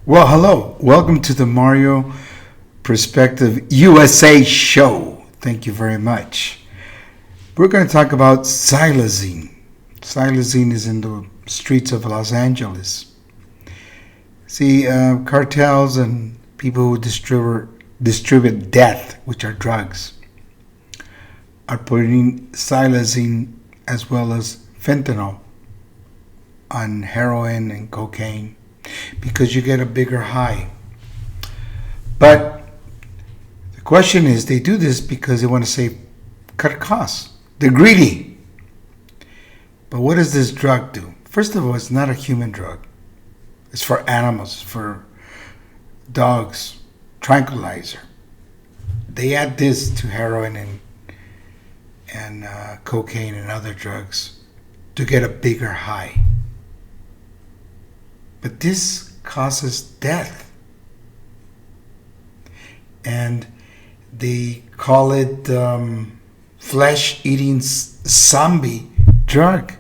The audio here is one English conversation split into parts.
Well, hello. Welcome to the Mario Perspective USA show. Thank you very much. We're going to talk about Xilanzine. Xilanzine is in the streets of Los Angeles. See, cartels and people who distribute death, which are drugs, are putting Xilanzine as well as fentanyl on heroin and cocaine because you get a bigger high. But the question is, they do this because they want to cut costs. They're greedy. But what does this drug do? First of all, it's not a human drug. It's for animals, for dogs, tranquilizer. They add this to heroin and cocaine and other drugs to get a bigger high. But this causes death. And they call it flesh-eating zombie drug.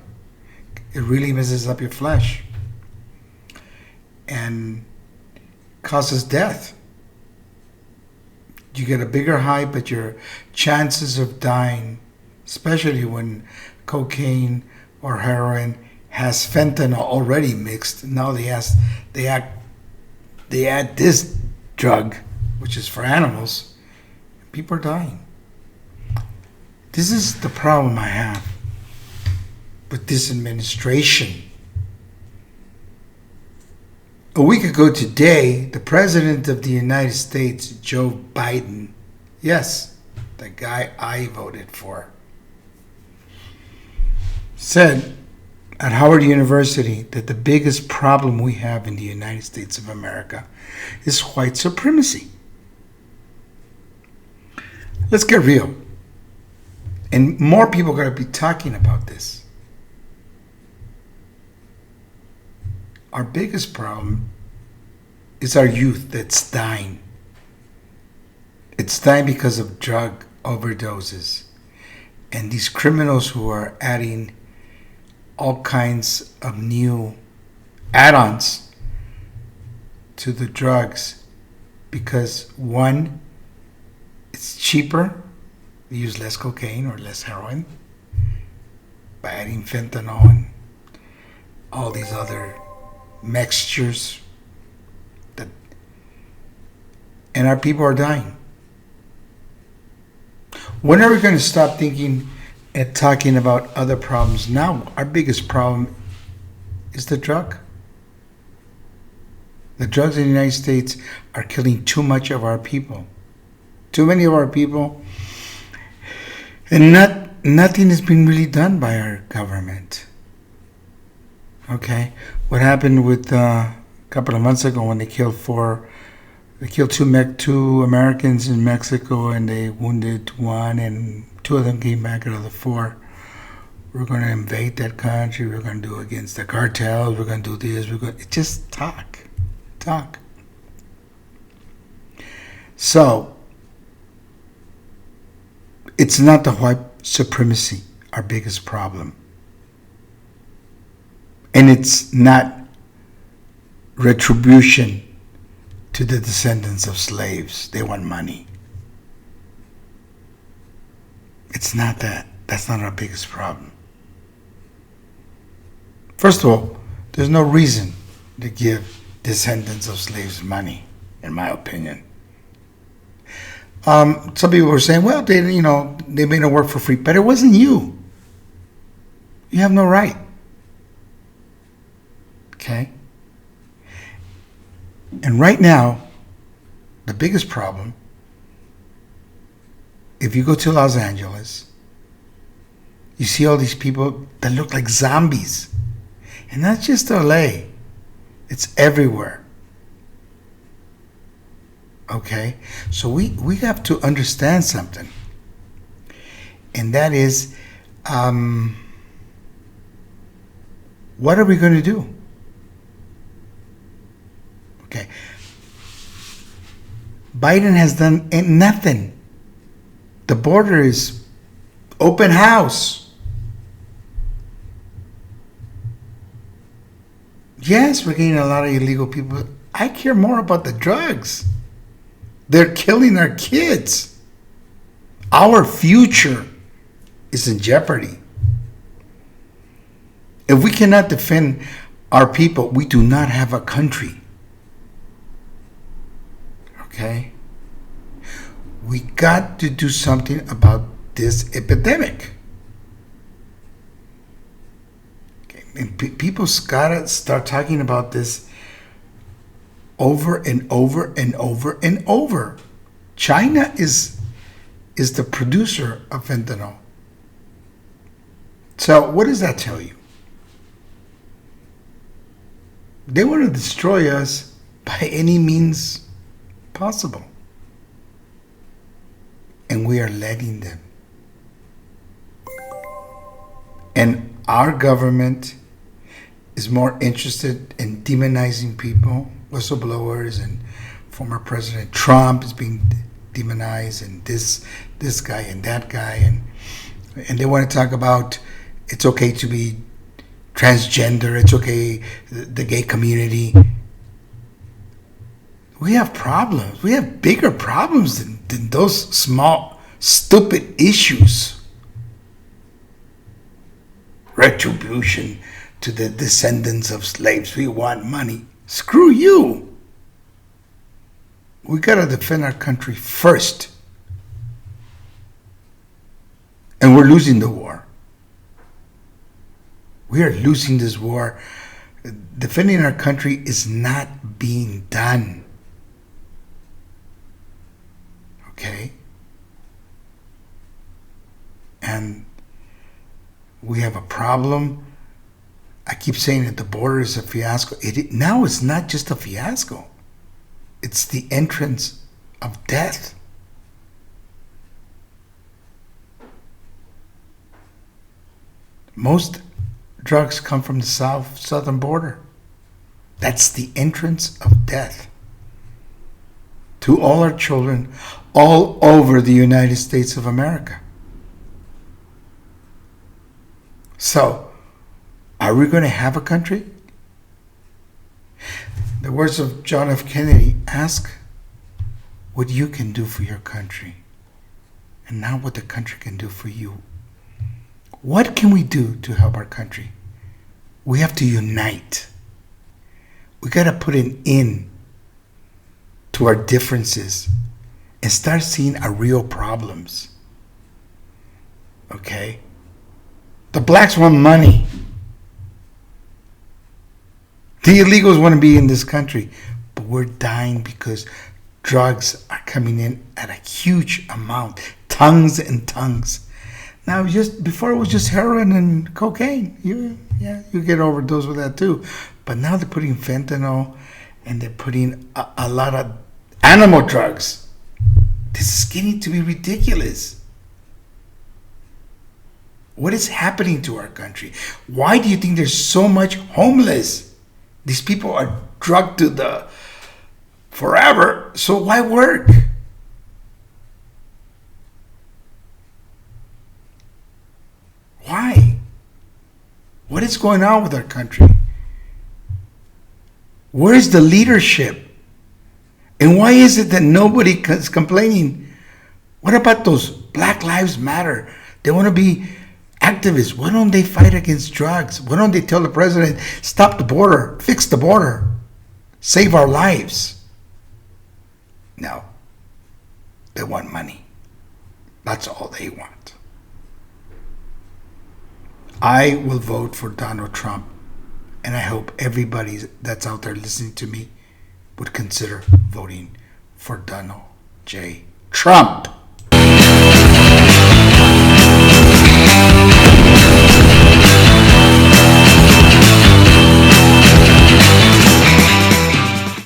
It really messes up your flesh and causes death. You get a bigger high, but your chances of dying, especially when cocaine or heroin has fentanyl already mixed. Now they add this drug, which is for animals. People are dying. This is the problem I have with this administration. A week ago today, the President of the United States, Joe Biden, yes, the guy I voted for, said at Howard University that the biggest problem we have in the United States of America is white supremacy. Let's get real. And more people are going to be talking about this. Our biggest problem is our youth that's dying. It's dying because of drug overdoses. And these criminals who are adding all kinds of new add-ons to the drugs because, one, it's cheaper. They use less cocaine or less heroin by adding fentanyl and all these other mixtures. And our people are dying. When are we going to stop thinking and talking about other problems? Now, our biggest problem is the drug. The drugs in the United States are killing too much of our people. Too many of our people. And nothing has been really done by our government. Okay? What happened with a couple of months ago when they killed two Americans in Mexico and they wounded one, and two of them came back out of the four. We're going to invade that country. We're going to do against the cartels. We're going to do this. It's just talk. So, it's not the white supremacy, our biggest problem. And it's not retribution to the descendants of slaves. They want money. It's not that. That's not our biggest problem. First of all, there's no reason to give descendants of slaves money, in my opinion. Some people were saying, well, they made it work for free, but it wasn't you. You have no right. Okay? And right now, the biggest problem, if you go to Los Angeles, you see all these people that look like zombies. And not just LA, it's everywhere. Okay? So we have to understand something. And that is, what are we going to do? Okay. Biden has done nothing. The border is open house. Yes, we're getting a lot of illegal people. I care more about the drugs. They're killing our kids. Our future is in jeopardy. If we cannot defend our people, we do not have a country. Okay? We got to do something about this epidemic. Okay? And people's gotta start talking about this over and over and over and over. China is the producer of fentanyl. So what does that tell you? They want to destroy us by any means possible. And we are letting them. And our government is more interested in demonizing people, whistleblowers, and former President Trump is being demonized, and this guy and that guy, and they want to talk about it's okay to be transgender, it's okay, the gay community. We have problems. We have bigger problems than those small, stupid issues. Retribution to the descendants of slaves. We want money. Screw you. We got to defend our country first. And we're losing the war. We are losing this war. Defending our country is not being done. Okay? And we have a problem. I keep saying that the border is a fiasco. Now it's not just a fiasco. It's the entrance of death. Most drugs come from the southern border. That's the entrance of death to all our children all over the United States of America. So, are we going to have a country? The words of John F. Kennedy, ask what you can do for your country and not what the country can do for you. What can we do to help our country? We have to unite. We got to put an end to our differences and start seeing our real problems. Okay? The blacks want money. The illegals want to be in this country. But we're dying because drugs are coming in at a huge amount. Tons and tons. Now, just before it was just heroin and cocaine. You get overdose with that too. But now they're putting fentanyl and they're putting a lot of animal drugs. This is getting to be ridiculous. What is happening to our country? Why do you think there's so much homeless? These people are drugged to the forever, so why work? Why? What is going on with our country? Where is the leadership? And why is it that nobody is complaining? What about those Black Lives Matter? They want to be activists. Why don't they fight against drugs? Why don't they tell the president, stop the border, fix the border, save our lives? No. They want money. That's all they want. I will vote for Donald Trump, and I hope everybody that's out there listening to me would consider voting for Donald J. Trump.